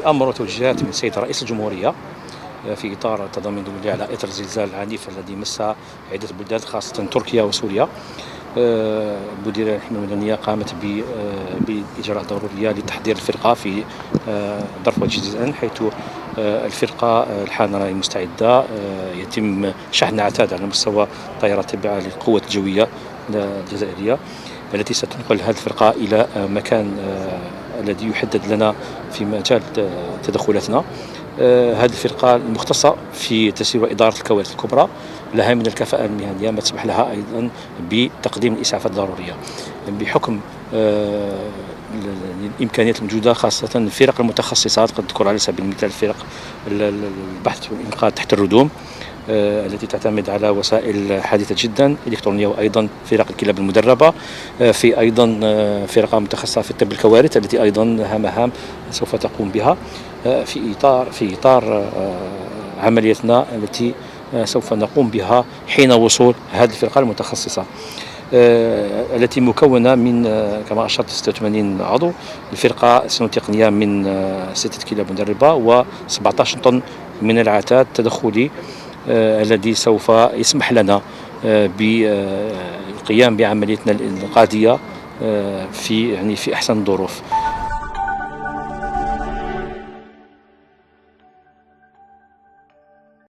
بأمر وتوجيهات من السيد رئيس الجمهورية في إطار التضامن الدولي على إثر الزلزال العنيف الذي مس عدة بلدان خاصة تركيا وسوريا. مديرية الحماية المدنية قامت بإجراء ضرورية لتحضير الفرقة في ظرف وجيزان، حيث الفرقة الحالة راهي مستعدة. يتم شحن عتاد على مستوى الطائرات التابعة للقوات الجوية الجزائرية، التي ستنقل هذه الفرقة إلى مكان الذي يحدد لنا في مجال تدخلاتنا. هذه الفرقة المختصة في تسيير وإدارة الكوارث الكبرى لها من الكفاءة المهنية ما تسمح لها أيضا بتقديم الإسعافات الضرورية بحكم الإمكانيات الموجودة، خاصة الفرق المتخصصة. قد نذكر على سبيل المثال فرق البحث والإنقاذ تحت الردوم التي تعتمد على وسائل حديثة جدا إلكترونية، وأيضا فرق الكلاب المدربة، في أيضا فرقة متخصصة في طب الكوارث التي أيضا لها مهام سوف تقوم بها في إطار عمليتنا التي سوف نقوم بها حين وصول هذه الفرقة المتخصصة، التي مكونة من كما أشرت 86 عضو. الفرقة تقنية من 6 كلاب مدربة و17 طن من العتاد التدخلي الذي سوف يسمح لنا بالقيام بعمليتنا الإنقاذية في أحسن الظروف.